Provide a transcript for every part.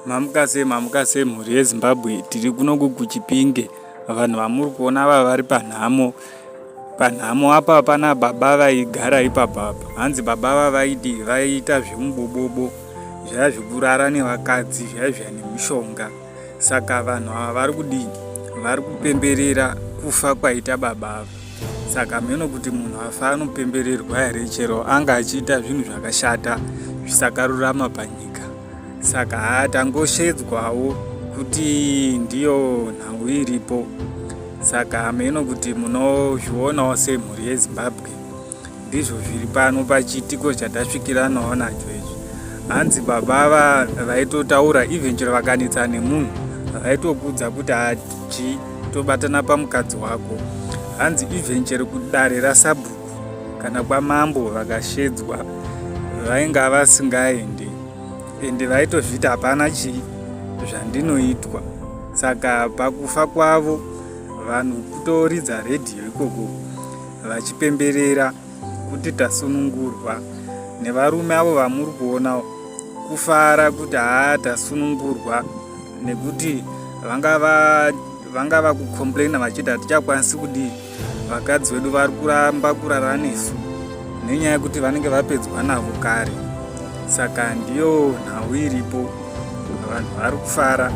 Mamukase mhuri yeZimbabwe, tiri kuno kuChipinge. Vanhu vamuri kuona ava vari panhamo apa pana baba vaigara ipapa. Hanzi baba ava vaiita zvemubobobo, zvaya zvekurara nevakadzi, zvaya nemishonga. Saka vanhu ava vari kupemberera kufa kwaita baba ava. Saka meno kuti munhu afa anopembererwa here, chero anga achiita zvinhu zvakashata zvisakarurama panyika. Saka tangoshedzwawo kuti ndiyo nhau iripo. Saka meno kuti munozvionawo semhuri yeZimbabwe, ndizvo zviri pano pachiitiko chatasvikiranawo nacho izvi. Hanzi baba ava vaitotaura, even chero vakanetsa nemunhu vaitokudza kuti tobatana pamukadzi wako. Hanzi even chero kudare rasabhuku kana kwamambo vakashedzwa vainga vasingaendi, ende vaitozviti hapana zvandinoitwa. Saka pakufa kwavo vanhu kutoridza redhiyo ikoko vachipemberera kuti tasunungurwa. Nevarume avo vamuri kuona kufara kuti tasunungurwa, nekuti vanga vakukomplaina vachiti hatichakwanisi kudii, vakadzi vedu vari kuramba kurara nesu nenyaya yekuti vanenge vapedzwa navo kare. Saka ndiyo nhau iripo, vanhu vari kufara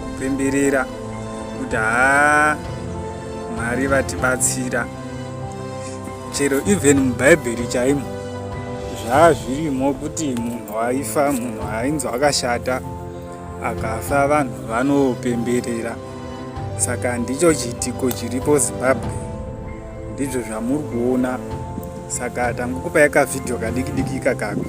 kupemberera kuti Mwari vatibatsira. Chero even mubhaibheri chaimo zvirimo kuti munhu aifa, munhu ainzi akashata akafa, vanhu vanopemberera. Saka ndicho chiitiko chiripo Zimbabwe, ndizvo zvamuri kuona. Saka tangokupai kavhidhiyo kadiki kakako.